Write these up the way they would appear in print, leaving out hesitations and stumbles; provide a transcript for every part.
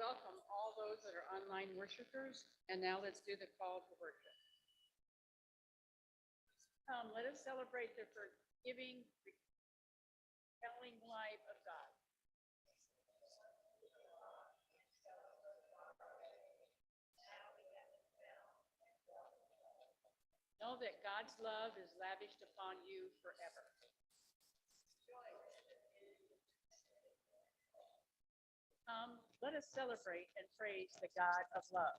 welcome all those that are online worshipers, and now let's do the call to worship. Let us celebrate the forgiving, compelling life of God. Know that God's love is lavished upon you forever. Let us celebrate and praise the God of love.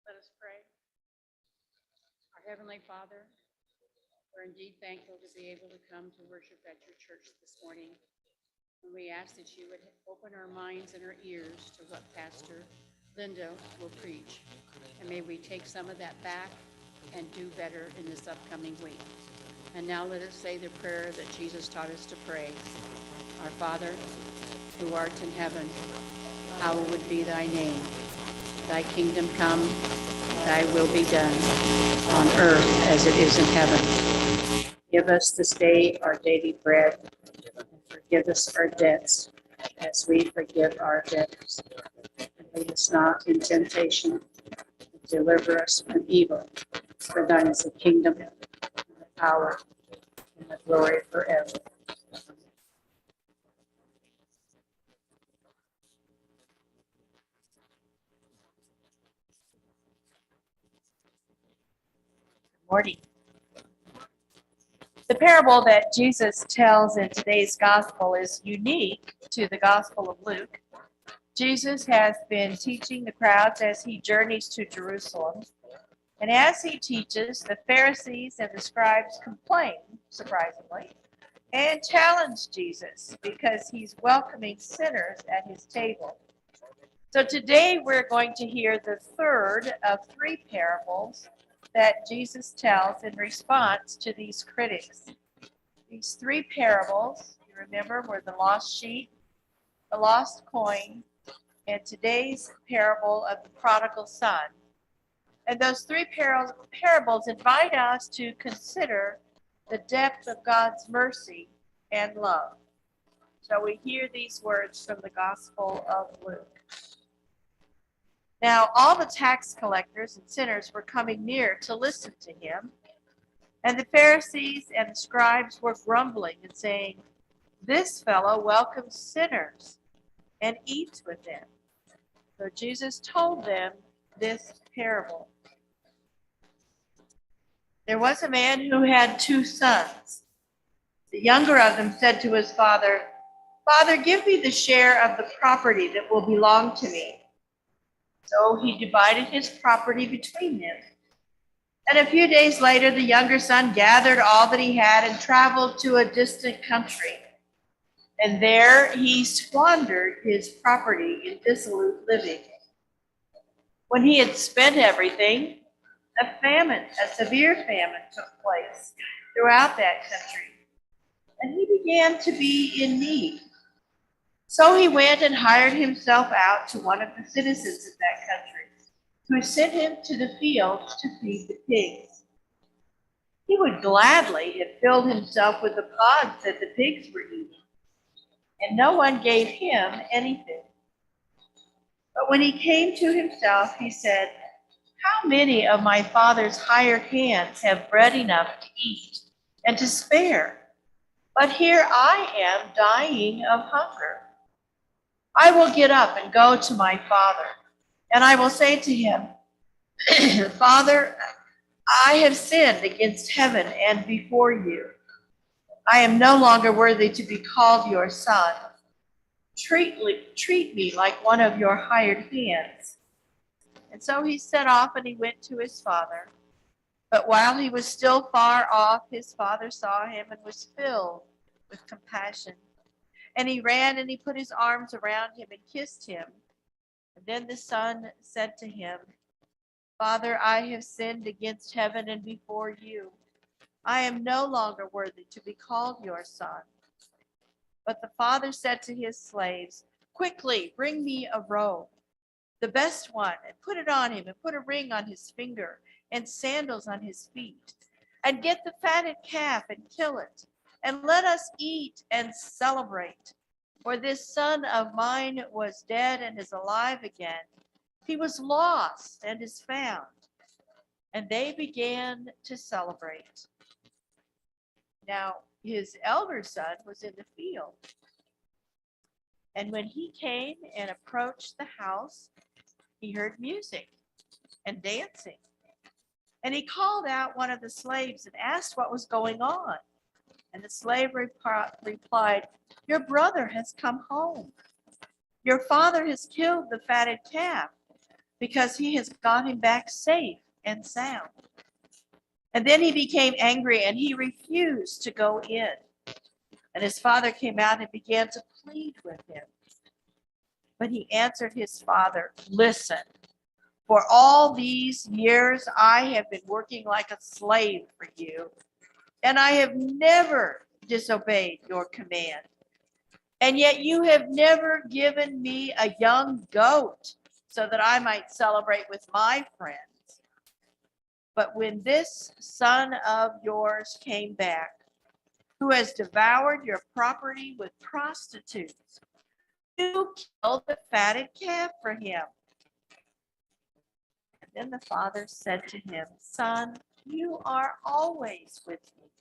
Let us pray. Our Heavenly Father, we're indeed thankful to be able to come to worship at your church this morning. And we ask that you would open our minds and our ears to what Pastor Linda will preach. And may we take some of that back and do better in this upcoming week. And now let us say the prayer that Jesus taught us to pray. Our Father, who art in heaven, hallowed be thy name. Thy kingdom come, thy will be done, on earth as it is in heaven. Give us this day our daily bread, and forgive us our debts, as we forgive our debtors. And lead us not in temptation, but deliver us from evil. For thine is the kingdom, and the power, and the glory forever. Morning. The parable that Jesus tells in today's gospel is unique to the Gospel of Luke. Jesus has been teaching the crowds as he journeys to Jerusalem. And as he teaches, the Pharisees and the scribes complain, surprisingly, and challenge Jesus because he's welcoming sinners at his table. So today we're going to hear the third of three parables that Jesus tells in response to these critics. These three parables, you remember, were the lost sheep, the lost coin, and today's parable of the prodigal son. And those three parables invite us to consider the depth of God's mercy and love. Shall we hear these words from the Gospel of Luke? Now all the tax collectors and sinners were coming near to listen to him, and the Pharisees and the scribes were grumbling and saying, "This fellow welcomes sinners and eats with them." So Jesus told them this parable. There was a man who had 2 sons. The younger of them said to his father, "Father, give me the share of the property that will belong to me." So he divided his property between them. And a few days later, the younger son gathered all that he had and traveled to a distant country. And there he squandered his property in dissolute living. When he had spent everything, a severe famine took place throughout that country, and he began to be in need. So he went and hired himself out to one of the citizens of that country, who sent him to the fields to feed the pigs. He would gladly have filled himself with the pods that the pigs were eating, and no one gave him anything. But when he came to himself, he said, "How many of my father's hired hands have bread enough to eat and to spare? But here I am dying of hunger. I will get up and go to my father, and I will say to him, 'Father, I have sinned against heaven and before you. I am no longer worthy to be called your son. Treat me like one of your hired hands.' And so he set off and he went to his father. But while he was still far off, his father saw him and was filled with compassion. And he ran and he put his arms around him and kissed him. And then the son said to him, 'Father, I have sinned against heaven and before you. I am no longer worthy to be called your son.' But the father said to his slaves, 'Quickly, bring me a robe, the best one, and put it on him, and put a ring on his finger and sandals on his feet. And get the fatted calf and kill it, and let us eat and celebrate. For this son of mine was dead and is alive again. He was lost and is found.' And they began to celebrate. Now his elder son was in the field. And when he came and approached the house, he heard music and dancing. And he called out one of the slaves and asked what was going on. And the slave replied, 'Your brother has come home. Your father has killed the fatted calf because he has got him back safe and sound.' And then he became angry and he refused to go in. And his father came out and began to plead with him. But he answered his father, 'Listen, for all these years I have been working like a slave for you, and I have never disobeyed your command. And yet you have never given me a young goat so that I might celebrate with my friends. But when this son of yours came back, who has devoured your property with prostitutes, you killed the fatted calf for him.' And then the father said to him, 'Son, you are always with me,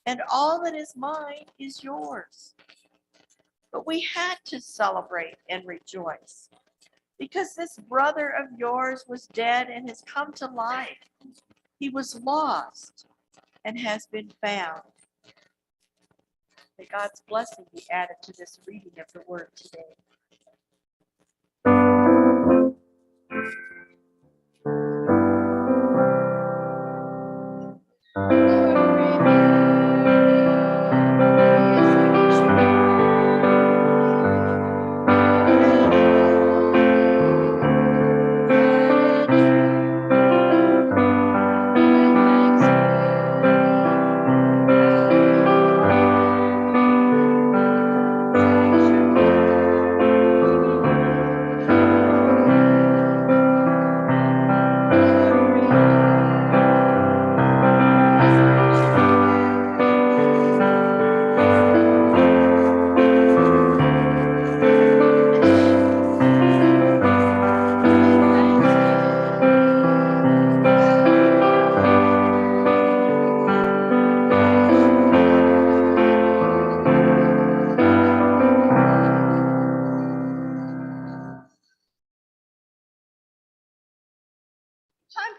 and all that is mine is yours.' But we had to celebrate and rejoice, because this brother of yours was dead and has come to life. He was lost and has been found." May God's blessing be added to this reading of the word today.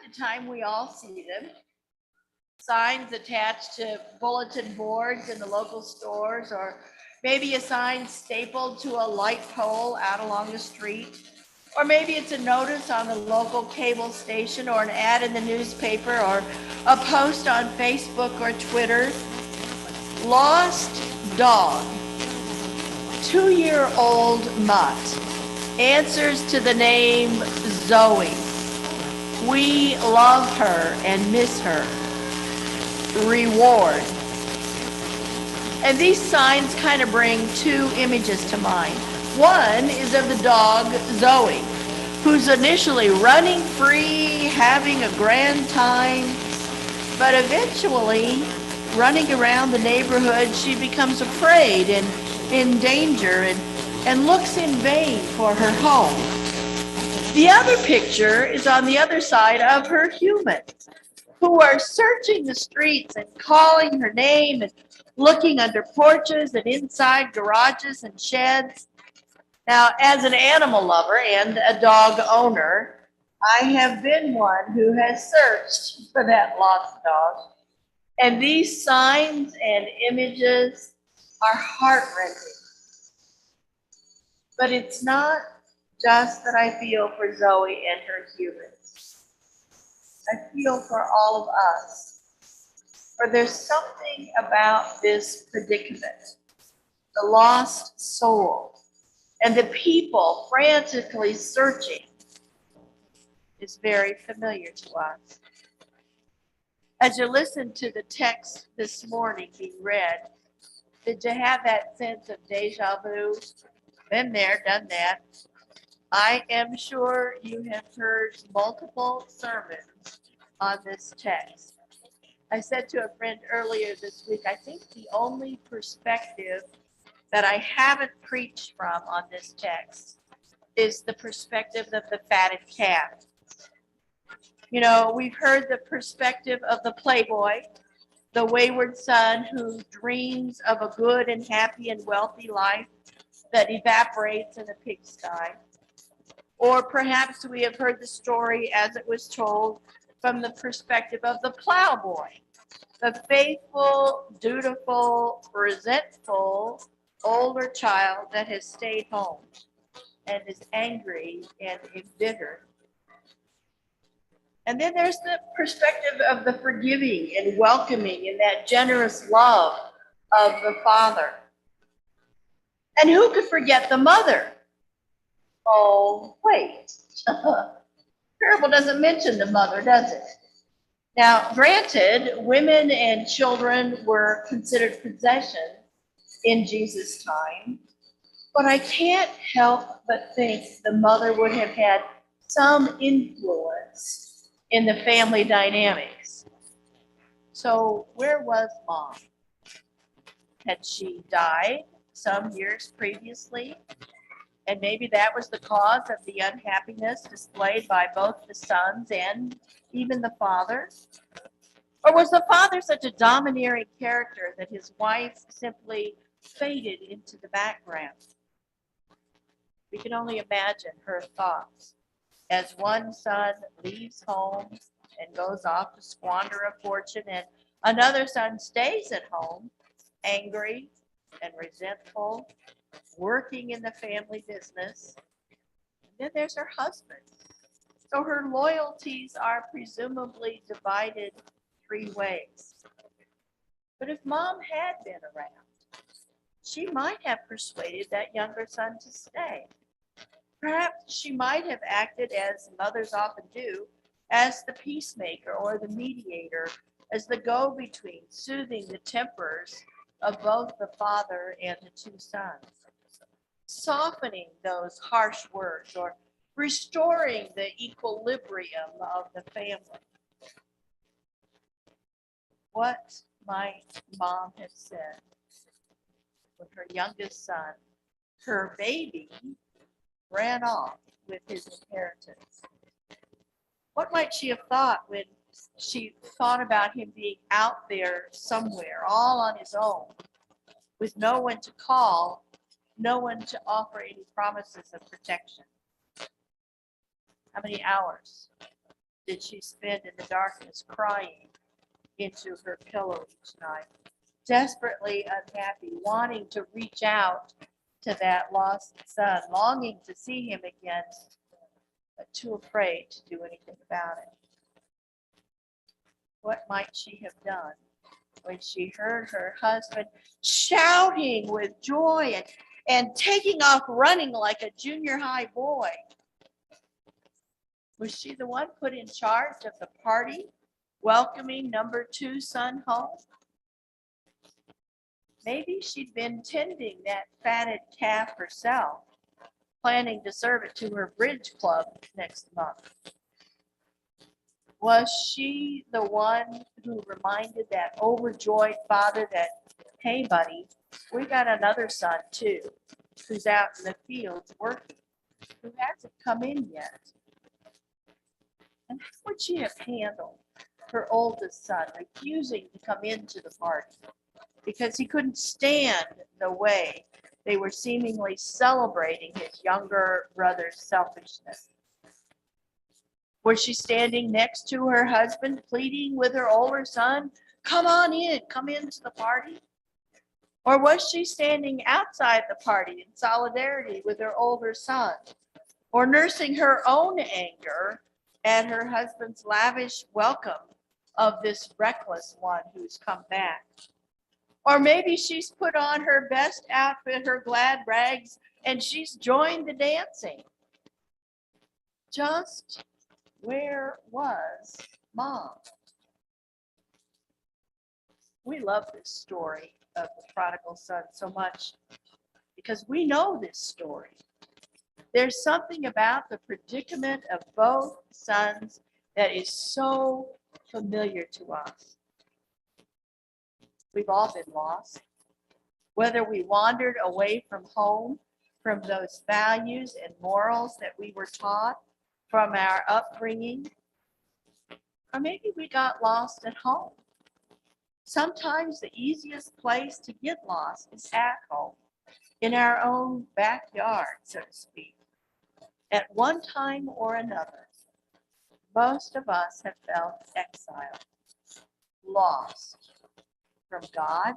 to time, we all see them. Signs attached to bulletin boards in the local stores, or maybe a sign stapled to a light pole out along the street. Or maybe it's a notice on the local cable station, or an ad in the newspaper, or a post on Facebook or Twitter. Lost dog, 2-year-old mutt, answers to the name Zoe. We love her and miss her. Reward. And these signs kind of bring two images to mind. One is of the dog Zoe, who's initially running free, having a grand time, but eventually running around the neighborhood, she becomes afraid and in danger and looks in vain for her home. The other picture is on the other side of her humans, who are searching the streets and calling her name and looking under porches and inside garages and sheds. Now, as an animal lover and a dog owner, I have been one who has searched for that lost dog. And these signs and images are heart-rending. But it's not just that I feel for Zoe and her humans. I feel for all of us. For there's something about this predicament, the lost soul, and the people frantically searching is very familiar to us. As you listened to the text this morning being read, did you have that sense of deja vu? Been there, done that. I am sure you have heard multiple sermons on this text. I said to a friend earlier this week, I think the only perspective that I haven't preached from on this text is the perspective of the fatted calf. You know, we've heard the perspective of the playboy, the wayward son who dreams of a good and happy and wealthy life that evaporates in a pigsty. Or perhaps we have heard the story as it was told from the perspective of the plowboy, the faithful, dutiful, resentful older child that has stayed home and is angry and embittered. And then there's the perspective of the forgiving and welcoming and that generous love of the father. And who could forget the mother? Oh, wait. Parable doesn't mention the mother, does it? Now, granted, women and children were considered possession in Jesus' time, but I can't help but think the mother would have had some influence in the family dynamics. So where was Mom? Had she died some years previously? And maybe that was the cause of the unhappiness displayed by both the sons and even the father? Or was the father such a domineering character that his wife simply faded into the background? We can only imagine her thoughts as one son leaves home and goes off to squander a fortune, and another son stays at home, angry and resentful, working in the family business. And then there's her husband. So her loyalties are presumably divided 3 ways. But if Mom had been around, she might have persuaded that younger son to stay. Perhaps she might have acted, as mothers often do, as the peacemaker or the mediator, as the go-between, soothing the tempers of both the father and the 2 sons, softening those harsh words or restoring the equilibrium of the family. What might Mom have said when her youngest son, her baby, ran off with his inheritance? What might she have thought when she thought about him being out there somewhere, all on his own, with no one to call, no one to offer any promises of protection? How many hours did she spend in the darkness crying into her pillow each night, desperately unhappy, wanting to reach out to that lost son, longing to see him again, but too afraid to do anything about it. What might she have done when she heard her husband shouting with joy and taking off running like a junior high boy? Was she the one put in charge of the party, welcoming number 2 son home? Maybe she'd been tending that fatted calf herself, planning to serve it to her bridge club next month. Was she the one who reminded that overjoyed father that, hey, buddy, we got another son too, who's out in the fields working, who hasn't come in yet? And how would she have handled her oldest son refusing to come into the party because he couldn't stand the way they were seemingly celebrating his younger brother's selfishness? Was she standing next to her husband, pleading with her older son, come on in, come into the party? Or was she standing outside the party in solidarity with her older son, or nursing her own anger at her husband's lavish welcome of this reckless one who's come back? Or maybe she's put on her best outfit, her glad rags, and she's joined the dancing. Just where was Mom? We love this story of the prodigal son so much because we know this story. There's something about the predicament of both sons that is so familiar to us. We've all been lost, whether we wandered away from home, from those values and morals that we were taught from our upbringing, or maybe we got lost at home. Sometimes the easiest place to get lost is at home, in our own backyard, so to speak. At one time or another, most of us have felt exiled, lost from God,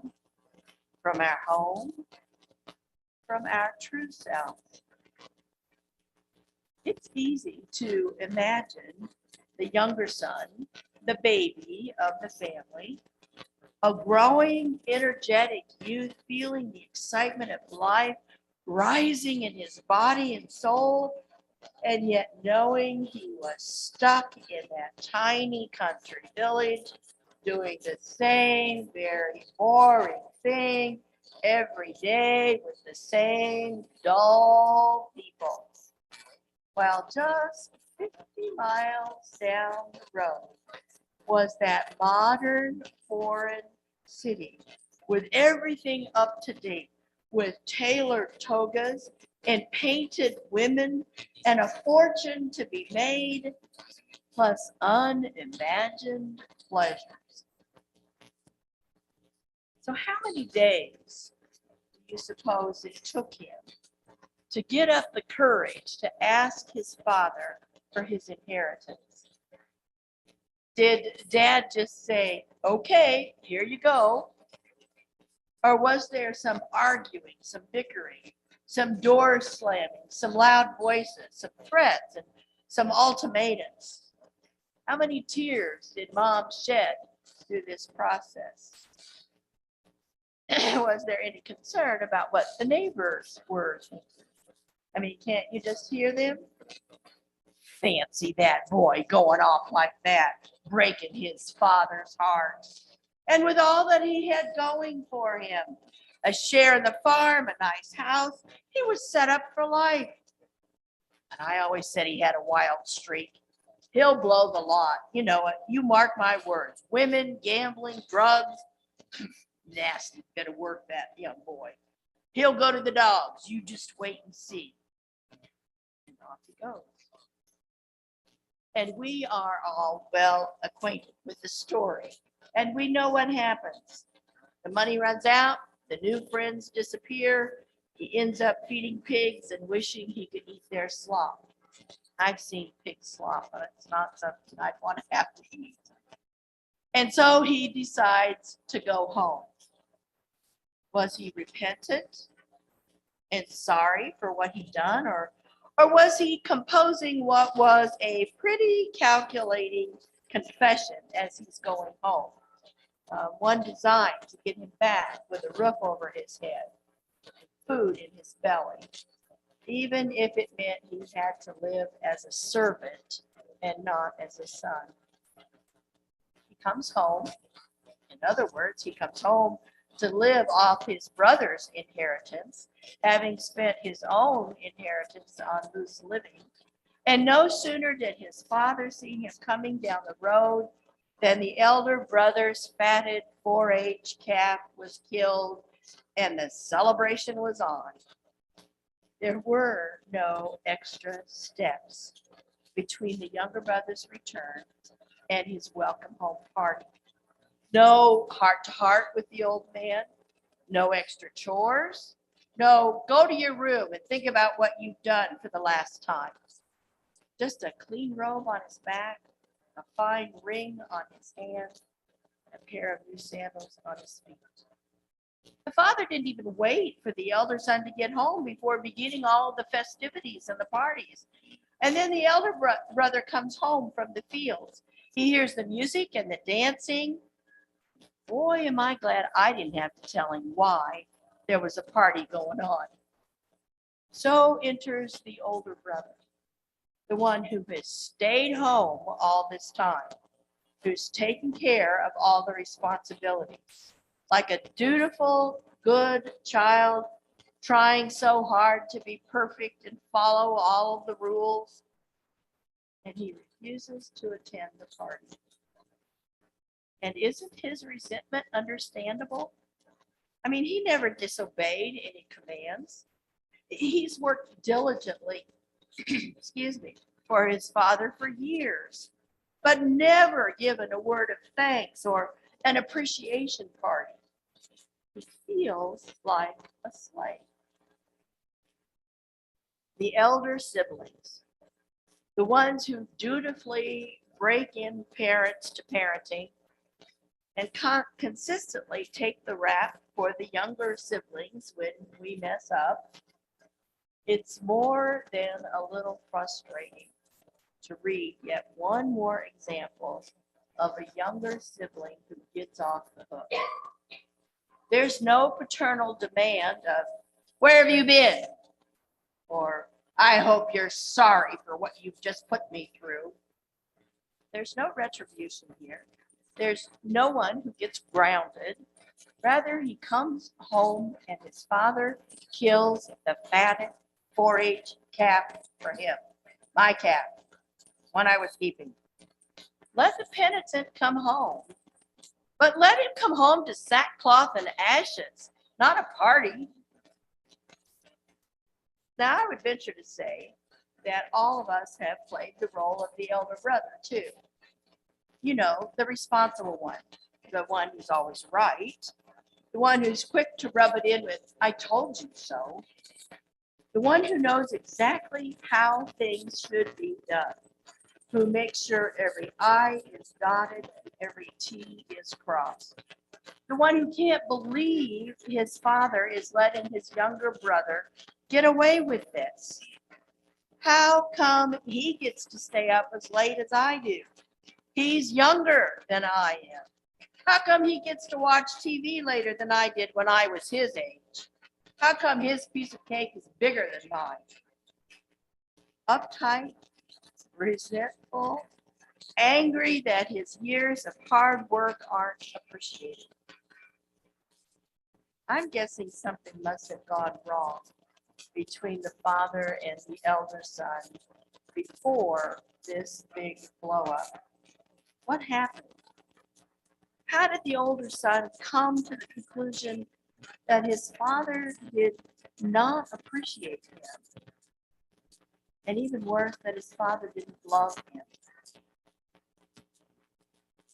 from our home, from our true self. It's easy to imagine the younger son, the baby of the family, a growing, energetic youth, feeling the excitement of life rising in his body and soul, and yet knowing he was stuck in that tiny country village, doing the same very boring thing every day with the same dull people. While just 50 miles down the road was that modern foreign city with everything up to date, with tailored togas and painted women and a fortune to be made, plus unimagined pleasures. So how many days do you suppose it took him to get up the courage to ask his father for his inheritance? Did Dad just say, okay, here you go? Or was there some arguing, some bickering, some doors slamming, some loud voices, some threats, and some ultimatums? How many tears did Mom shed through this process? Was there any concern about what the neighbors were thinking? I mean, can't you just hear them? Fancy that boy going off like that, breaking his father's heart. And with all that he had going for him, a share in the farm, a nice house, he was set up for life. And I always said he had a wild streak. He'll blow the lot. You know it. You mark my words. Women, gambling, drugs. Nasty bit of work, that young boy. He'll go to the dogs. You just wait and see. And off he goes. And we are all well acquainted with the story. And we know what happens. The money runs out, the new friends disappear, he ends up feeding pigs and wishing he could eat their slop. I've seen pig slop, but it's not something I'd want to have to eat. And so he decides to go home. Was he repentant and sorry for what he'd done, or was he composing what was a pretty calculating confession as he's going home? One designed to get him back with a roof over his head, food in his belly, even if it meant he had to live as a servant and not as a son. He comes home. In other words, he comes home to live off his brother's inheritance, having spent his own inheritance on loose living. And no sooner did his father see him coming down the road than the elder brother's fatted 4-H calf was killed and the celebration was on. There were no extra steps between the younger brother's return and his welcome home party. No heart-to-heart with the old man, no extra chores, no go to your room and think about what you've done for the last time. Just a clean robe on his back, a fine ring on his hand, and a pair of new sandals on his feet. The father didn't even wait for the elder son to get home before beginning all of the festivities and the parties. And then the elder brother comes home from the fields. He hears the music and the dancing. Boy, am I glad I didn't have to tell him why there was a party going on. So enters the older brother, the one who has stayed home all this time, who's taken care of all the responsibilities, like a dutiful, good child, trying so hard to be perfect and follow all of the rules. And he refuses to attend the party. And isn't his resentment understandable? I mean, he never disobeyed any commands. He's worked diligently, excuse me, for his father for years, but never given a word of thanks or an appreciation party. He feels like a slave. The elder siblings, the ones who dutifully break in parents to parenting and consistently take the rap for the younger siblings when we mess up, it's more than a little frustrating to read yet one more example of a younger sibling who gets off the hook. There's no paternal demand of, "Where have you been?" or "I hope you're sorry for what you've just put me through." There's no retribution here. There's no one who gets grounded. Rather, he comes home and his father kills the fatted 4-H calf for him. My calf, one I was keeping. Let the penitent come home, but let him come home to sackcloth and ashes, not a party. Now, I would venture to say that all of us have played the role of the elder brother, too. You know, the responsible one, the one who's always right, the one who's quick to rub it in with, "I told you so," the one who knows exactly how things should be done, who makes sure every I is dotted and every T is crossed, the one who can't believe his father is letting his younger brother get away with this. How come he gets to stay up as late as I do? He's younger than I am. How come he gets to watch TV later than I did when I was his age? How come his piece of cake is bigger than mine? Uptight, resentful, angry that his years of hard work aren't appreciated. I'm guessing something must have gone wrong between the father and the elder son before this big blow up. What happened? How did the older son come to the conclusion that his father did not appreciate him? And even worse, that his father didn't love him.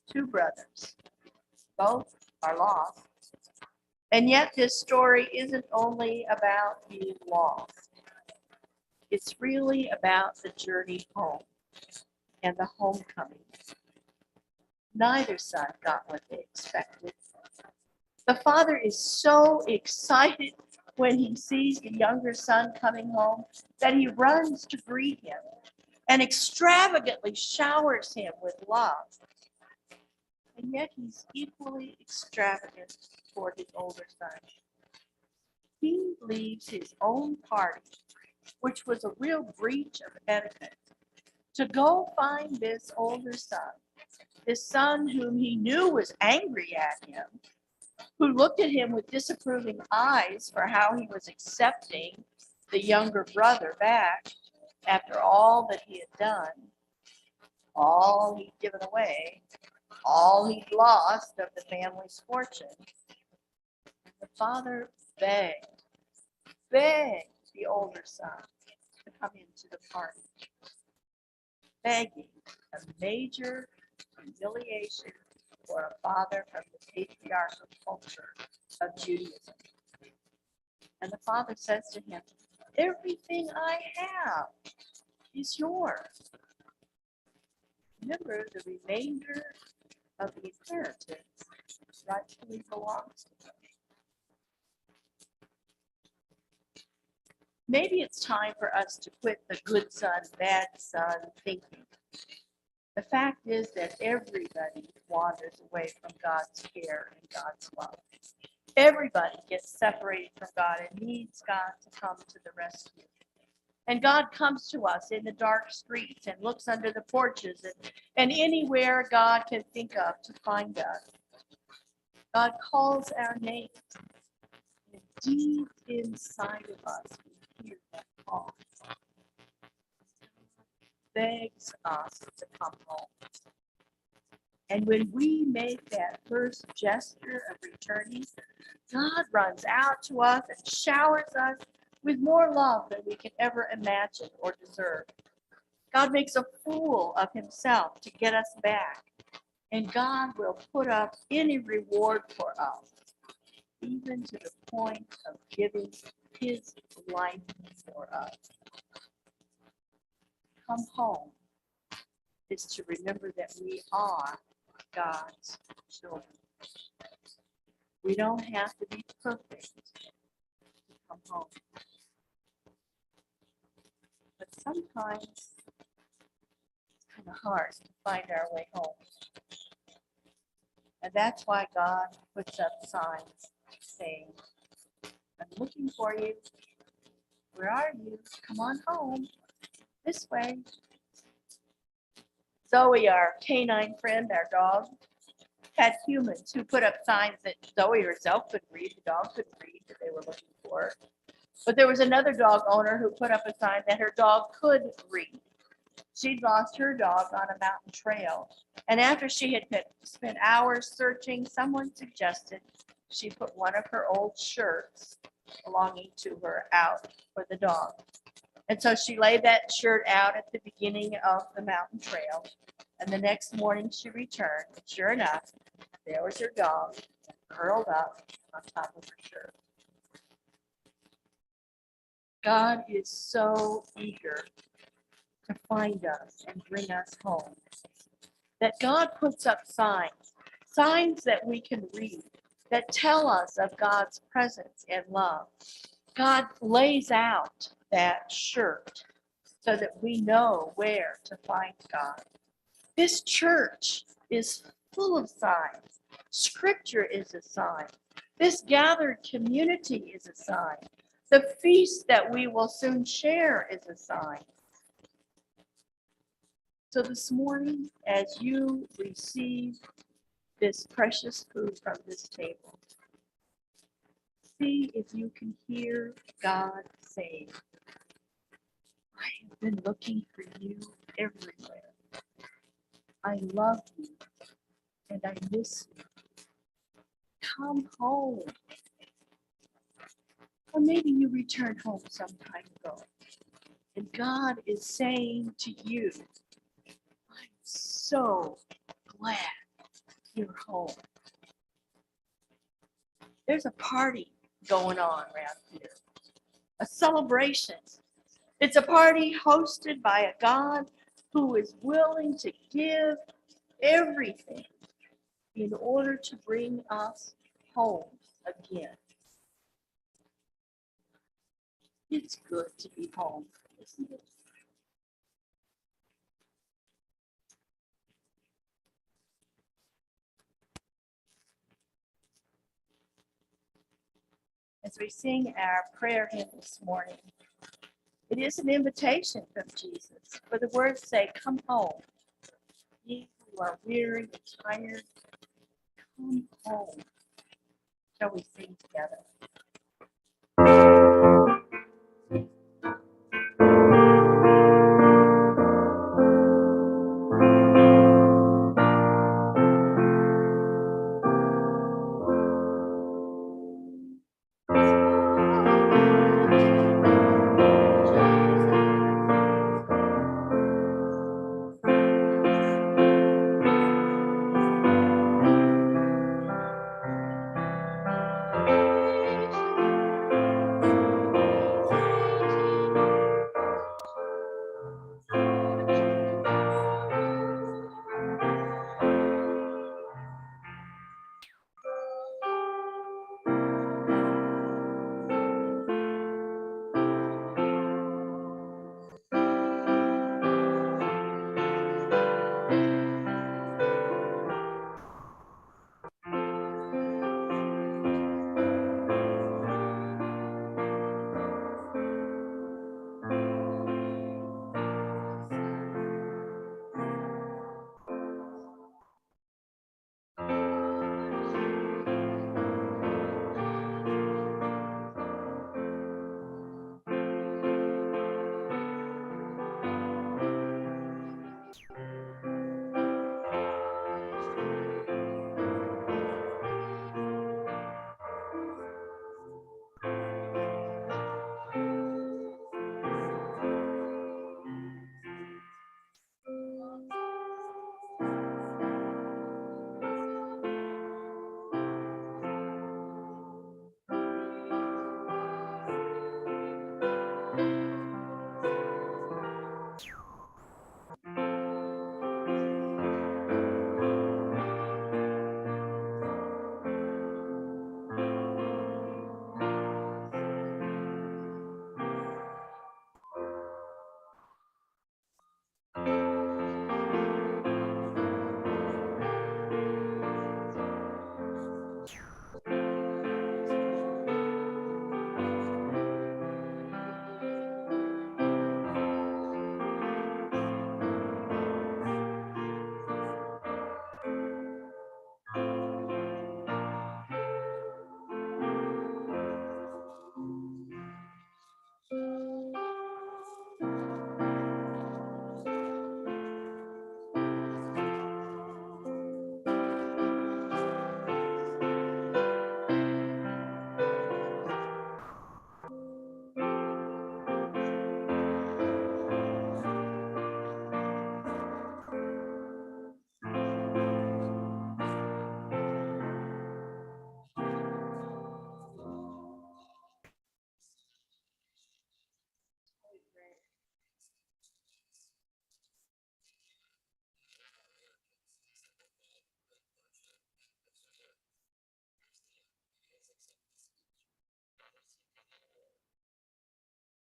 Two brothers, both are lost. And yet this story isn't only about being lost. It's really about the journey home and the homecoming. Neither son got what they expected. The father is so excited when he sees the younger son coming home that he runs to greet him and extravagantly showers him with love. And yet he's equally extravagant toward his older son. He leaves his own party, which was a real breach of etiquette, to go find this older son, this son whom he knew was angry at him, who looked at him with disapproving eyes for how he was accepting the younger brother back after all that he had done, all he'd given away, all he'd lost of the family's fortune. The father begged the older son to come into the party, begging a major humiliation for a father from the patriarchal culture of Judaism. And the father says to him, "Everything I have is yours." Remember, the remainder of the inheritance rightfully belongs to him. Maybe it's time for us to quit the good son, bad son thinking. The fact is that everybody wanders away from God's care and God's love. Everybody gets separated from God and needs God to come to the rescue. And God comes to us in the dark streets and looks under the porches and anywhere God can think of to find us. God calls our names. And deep inside of us, we hear that call. Begs us to come home. And when we make that first gesture of returning, God runs out to us and showers us with more love than we can ever imagine or deserve. God makes a fool of himself to get us back, and God will put up any reward for us, even to the point of giving his life for us. Come home is to remember that we are God's children. We don't have to be perfect to come home. But sometimes it's kind of hard to find our way home. And that's why God puts up signs saying, "I'm looking for you. Where are you? Come on home. This way." Zoe, our canine friend, our dog, had humans who put up signs that Zoe herself couldn't read, the dog couldn't read, that they were looking for. But there was another dog owner who put up a sign that her dog could read. She'd lost her dog on a mountain trail, and after she had spent hours searching, someone suggested she put one of her old shirts belonging to her out for the dog. And so she laid that shirt out at the beginning of the mountain trail, and the next morning she returned, and sure enough, there was her dog curled up on top of her shirt. God is so eager to find us and bring us home that God puts up signs that we can read, that tell us of God's presence and love. God lays out that shirt so that we know where to find God. This church is full of signs. Scripture is a sign. This gathered community is a sign. The feast that we will soon share is a sign. So this morning, as you receive this precious food from this table, see if you can hear God saying, "I have been looking for you everywhere. I love you and I miss you. Come home." Or maybe you returned home some time ago, and God is saying to you, "I'm so glad you're home." There's a party going on around here, a celebration. It's a party hosted by a God who is willing to give everything in order to bring us home again. It's good to be home, isn't it? As we sing our prayer hymn this morning, it is an invitation from Jesus, for the words say, "Come home. Ye who are weary and tired, come home." Shall we sing together?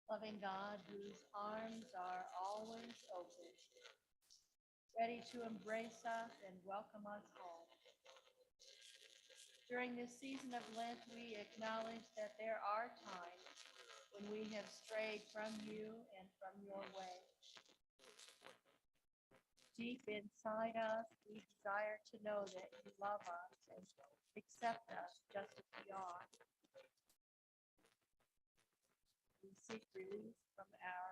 Loving God, whose arms are always open, ready to embrace us and welcome us home. During this season of Lent, we acknowledge that there are times when we have strayed from you and from your way. Deep inside us, we desire to know that you love us and accept us just as we are. We seek release from our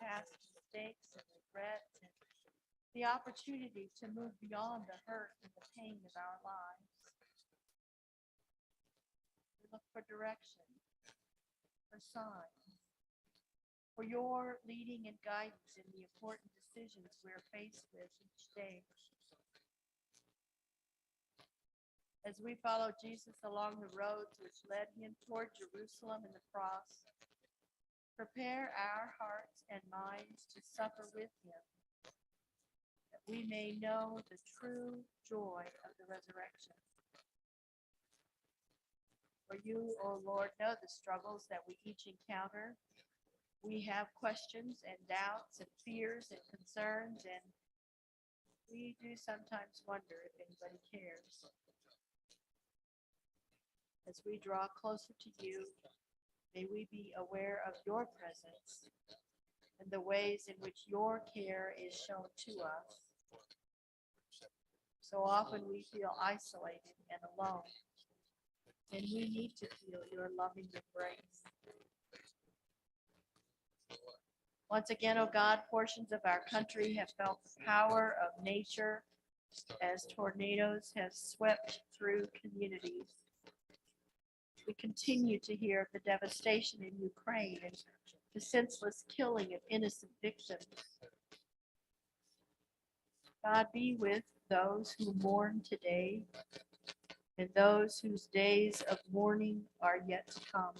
past mistakes and regrets and the opportunity to move beyond the hurt and the pain of our lives. We look for direction, for signs, for your leading and guidance in the important decisions we're faced with each day. As we follow Jesus along the roads which led him toward Jerusalem and the cross, Prepare our hearts and minds to suffer with him, that we may know the true joy of the resurrection. For you, O Lord, know the struggles that we each encounter. We have questions and doubts and fears and concerns, and we do sometimes wonder if anybody cares. As we draw closer to you, may we be aware of your presence and the ways in which your care is shown to us. So often we feel isolated and alone, and we need to feel your loving embrace. Once again, O God, portions of our country have felt the power of nature as tornadoes have swept through communities. We continue to hear of the devastation in Ukraine and the senseless killing of innocent victims. God, be with those who mourn today and those whose days of mourning are yet to come.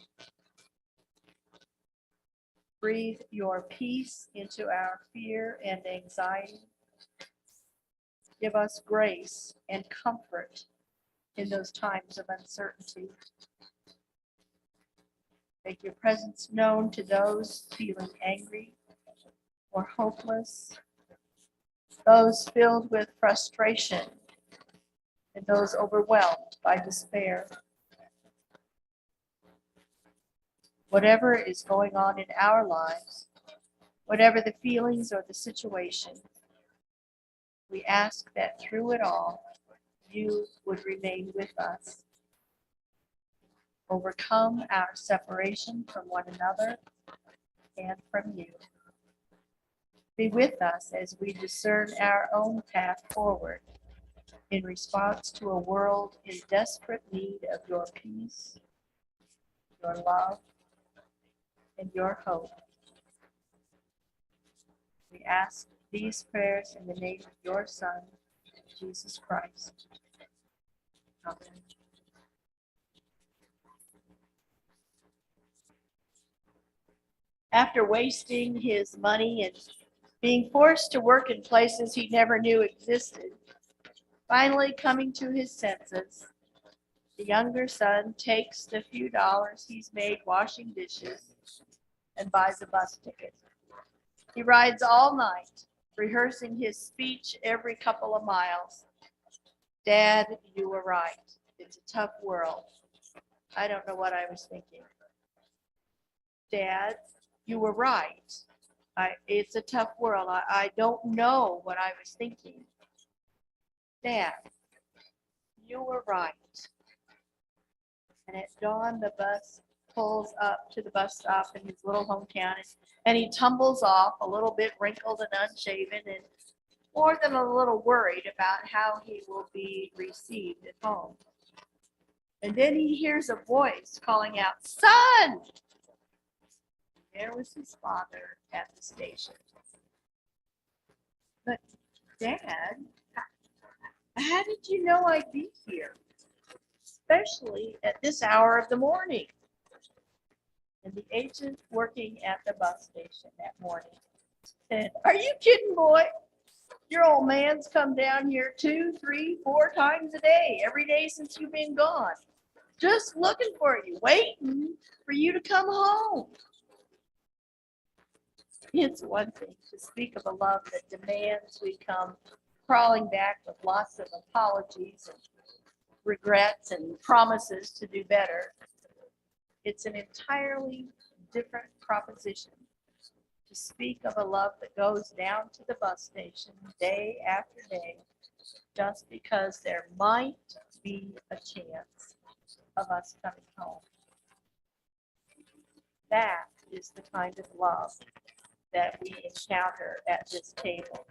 Breathe your peace into our fear and anxiety. Give us grace and comfort in those times of uncertainty. Make your presence known to those feeling angry or hopeless, those filled with frustration, and those overwhelmed by despair. Whatever is going on in our lives, whatever the feelings or the situation, we ask that through it all, you would remain with us. Overcome our separation from one another and from you. Be with us as we discern our own path forward in response to a world in desperate need of your peace, your love, and your hope. We ask these prayers in the name of your Son, Jesus Christ. Amen. After wasting his money and being forced to work in places he never knew existed, finally coming to his senses, the younger son takes the few dollars he's made washing dishes and buys a bus ticket. He rides all night, rehearsing his speech every couple of miles. Dad, you were right. It's a tough world. I don't know what I was thinking. Dad, you were right. It's a tough world. I don't know what I was thinking. Dad, you were right. And at dawn, the bus pulls up to the bus stop in his little hometown, and he tumbles off a little bit wrinkled and unshaven and more than a little worried about how he will be received at home. And then he hears a voice calling out, "Son!" There was his father at the station. But Dad, how did you know I'd be here? Especially at this hour of the morning. And the agent working at the bus station that morning said, "Are you kidding, boy? Your old man's come down here 2, 3, 4 times a day, every day since you've been gone. Just looking for you, waiting for you to come home." It's one thing to speak of a love that demands we come crawling back with lots of apologies and regrets and promises to do better. It's an entirely different proposition to speak of a love that goes down to the bus station day after day just because there might be a chance of us coming home. That is the kind of love that we encounter at this table.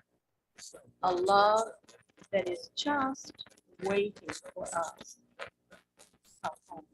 A love that is just waiting for us to come home.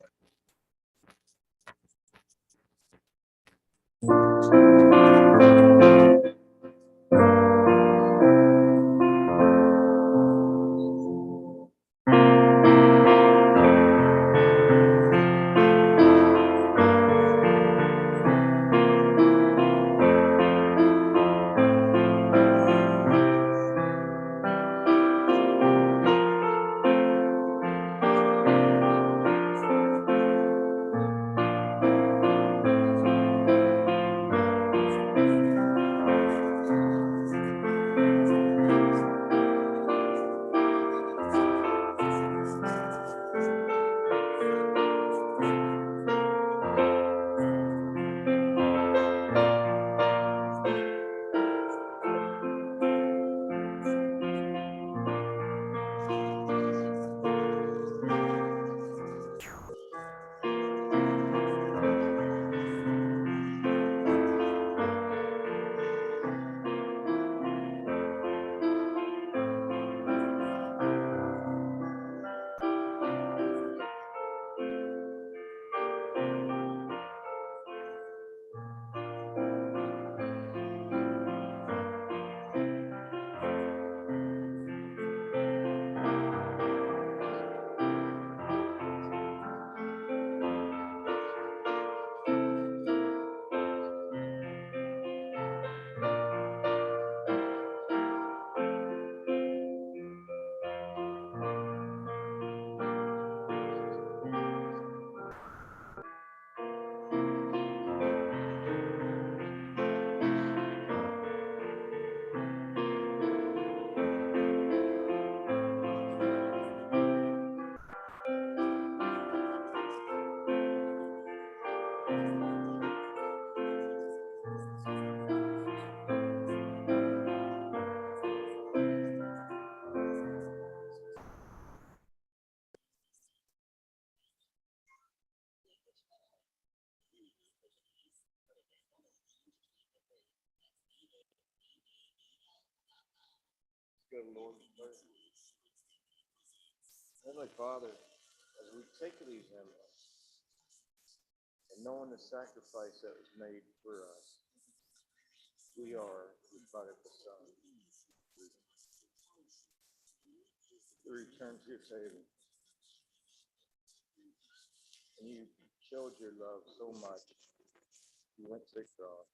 Good Lord, Heavenly Father, as we take these emblems and knowing the sacrifice that was made for us, we are the prodigal son. We return to your table, and you showed your love so much. You went to the cross.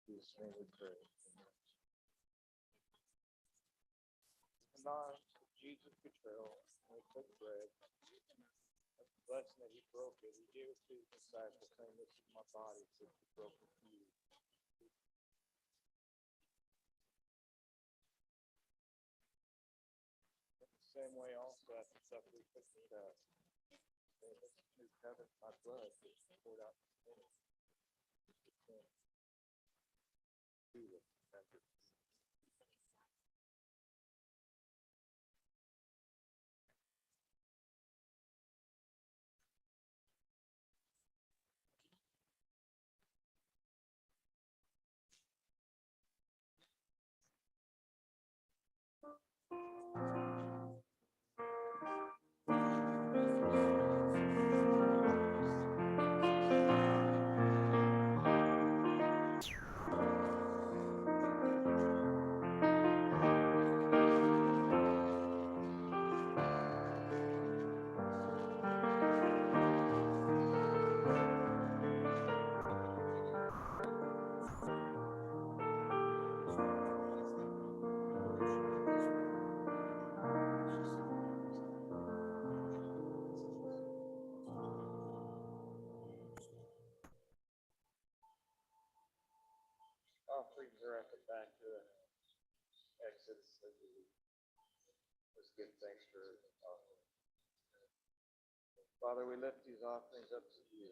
Jesus' name we pray. And on Jesus' betrayal, when he took bread, that's the blessing that he broke it. He gave it to his disciples, saying, "This is my body, which is broken for you." In the same way, also after supper, he took the cup, saying, "This is new covenant, my blood, which is poured out for sin." Do this, remember. Offerings are at the back of the exits. Let's give thanks for offering. Father, we lift these offerings up to you.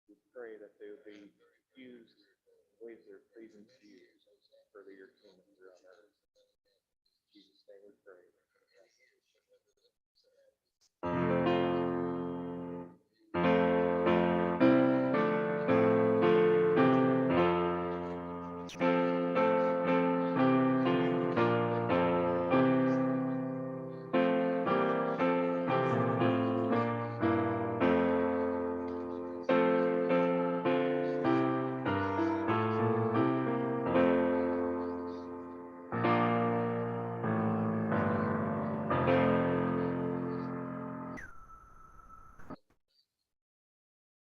We pray that they would be used in ways that are pleasing to you, further your kingdom here on earth. In Jesus' name we pray.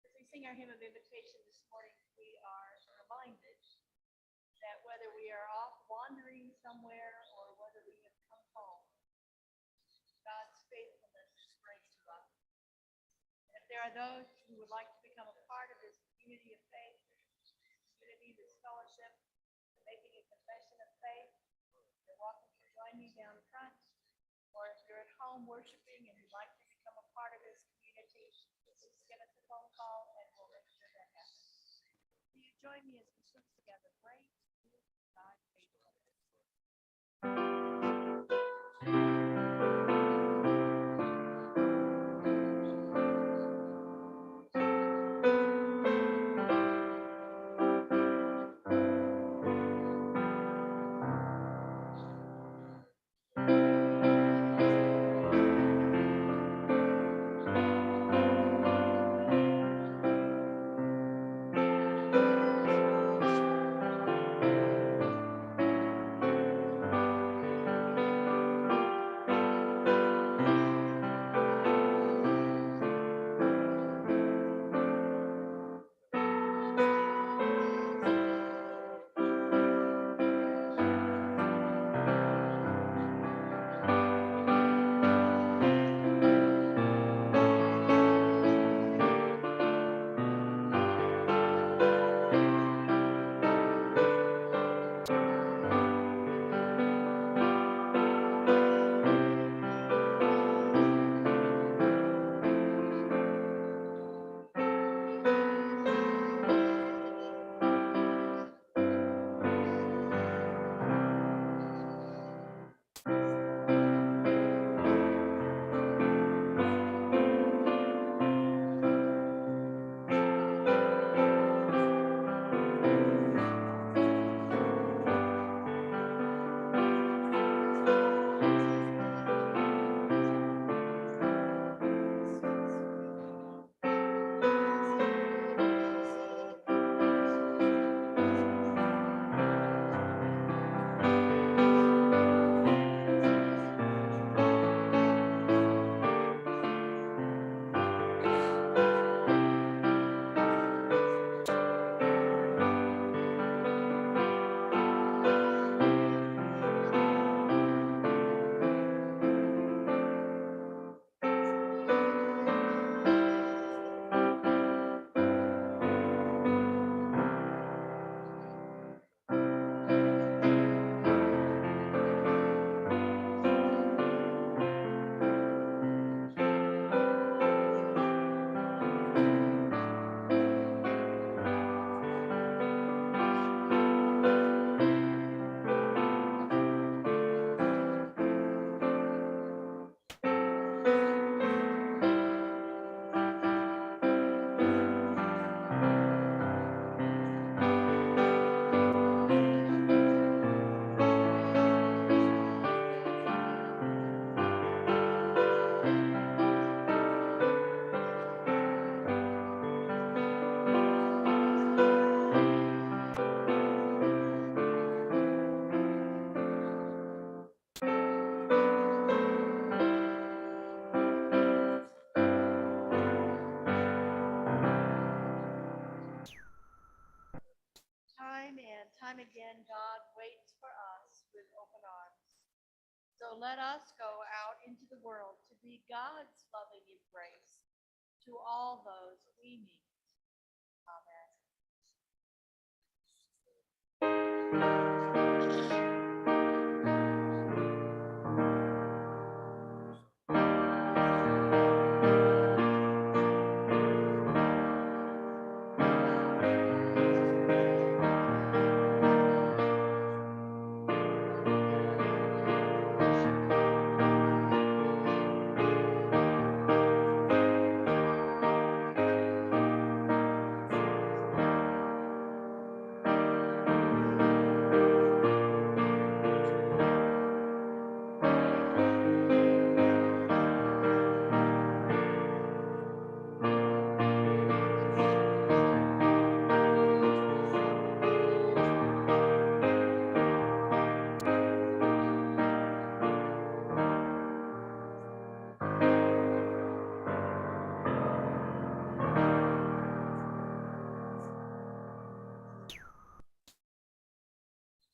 As we sing our hymn of invitation this morning, we are reminded that whether we are off wandering somewhere or whether we have come home, God's faithfulness is great to us. And if there are those who would like to become a part of this community of faith, community, this fellowship, making a confession of faith, you're welcome to join me down front. Or if you're at home worshiping and you'd like to become a part of this community, please give us a phone call and we'll make sure that happens. Will you join me as we sing together? Great is thy faithfulness. time again, God waits for us with open arms. So let us go out into the world to be God's loving embrace to all those we meet. Amen.